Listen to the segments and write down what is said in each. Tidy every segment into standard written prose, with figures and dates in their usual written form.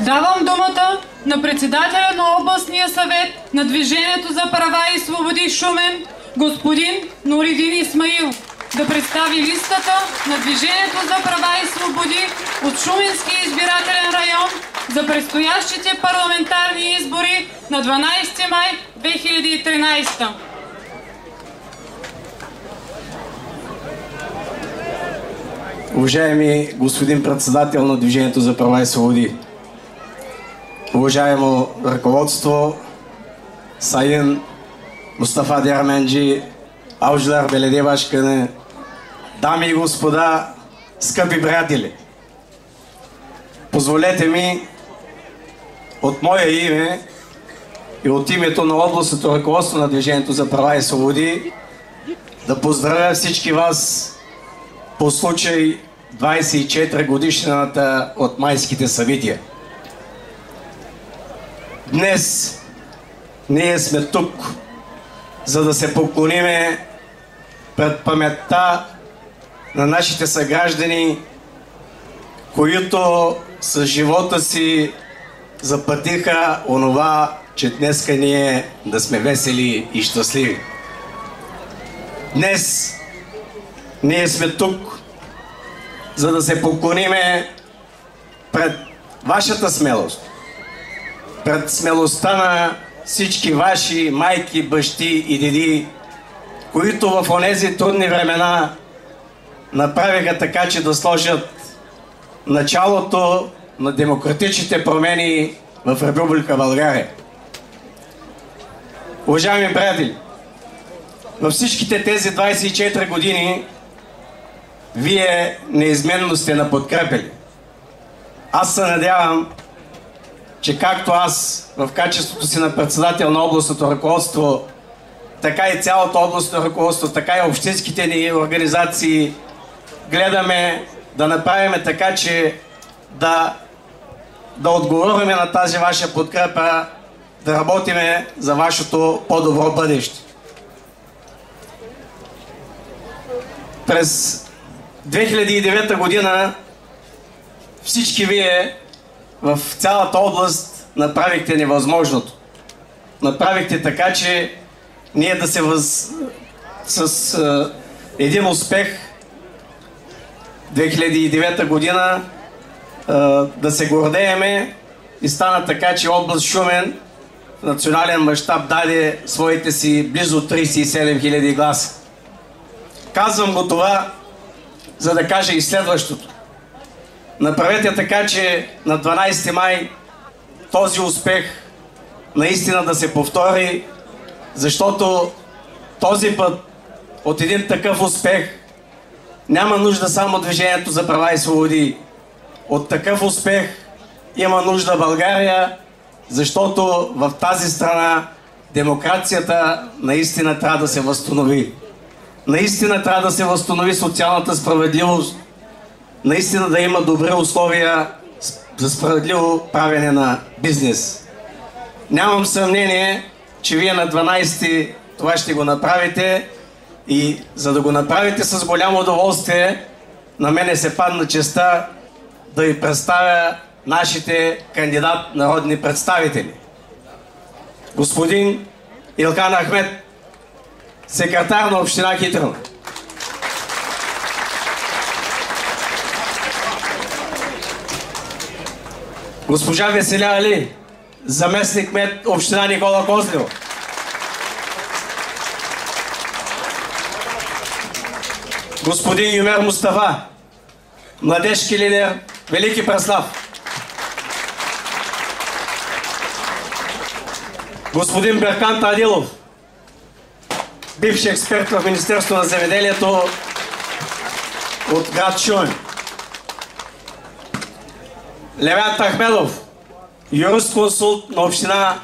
Давам думата на председателя на областния съвет на Движението за права и свободи Шумен, господин Нуридин Исмаил, да представи листата на Движението за права и свободи от Шуменския избирателен район за предстоящите парламентарни избори на 12 май 2013. Уважаеми господин председател на Движението за права и свободи, уважаемо ръководство, Сайын Мустафа Дярменджи, Ауждар Беледе Башкане, дами и господа, скъпи приятели! Позволете ми от мое име и от името на областното ръководство на Движението за права и свободи да поздравя всички вас по случай 24 годишнината от майските събития. Днес ние сме тук, за да се поклониме пред паметта на нашите съграждани, които с живота си запътиха онова, че днеска ние да сме весели и щастливи. Днес ние сме тук, за да се поклониме пред вашата смелост, пред смелостта на всички ваши майки, бащи и деди, които в онези трудни времена направиха така, че да сложат началото на демократичните промени в Република България. Уважаеми приятели, във всичките тези 24 години вие неизменно сте на подкрепили. Аз се надявам, че както аз в качеството си на председател на областното ръководство, така и цялото областно ръководство, така и общинските ни организации гледаме да направим така, че да отговорим на тази ваша подкрепа, да работиме за вашето по-добро бъдеще. През 2009 година всички вие в цялата област направихте невъзможното. Направихте така, че ние да се с един успех 2009 година да се гордееме и стана така, че област Шумен в национален мащаб даде своите си близо 37 000 гласа. Казвам го това, за да кажа и следващото. Направете така, че на 12 май този успех наистина да се повтори, защото този път от един такъв успех няма нужда само Движението за права и свободи. От такъв успех има нужда България, защото в тази страна демокрацията наистина трябва да се възстанови. Наистина трябва да се възстанови социалната справедливост, наистина да има добри условия за справедливо правене на бизнес. Нямам съмнение, че вие на 12 това ще го направите и за да го направите с голямо удоволствие, на мене се падна честа да ви представя нашите кандидат народни представители. Господин Илхан Ахмед, секретар на община Хитрино. Госпожа Веселя Али, заместник кмет община Никола Козлево. Господин Юмер Мустафа, младежки лидер Велики Преслав. Господин Беркан Тадилов, бивши експерт в Министерство на земеделието от град Шумен. Левят Ахмедов, юрист-консулт на община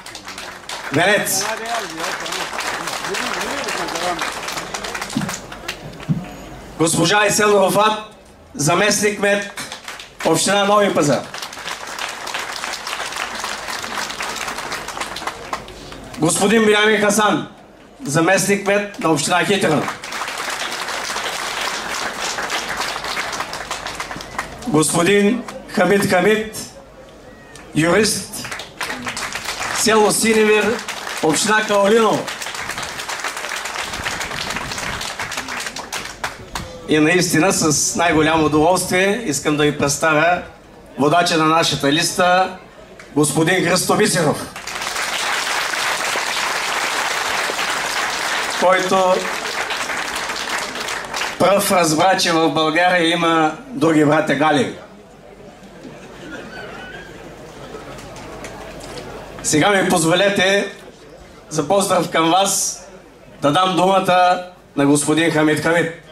Венец. Госпожа Исел Рофат, заместник кмет община Нови пазар. Господин Билямин Хасан, заместник кмет на община Хитрино. Господин Хамид Хамид, юрист, село Синевир, община Каолиново. И наистина с най-голямо удоволствие искам да ви представя водача на нашата листа, господин Христо Бисеров, който пръв разбра, че в България има други братя Галеви. Сега ми позволете за поздрав към вас да дам думата на господин Хамид Хамид.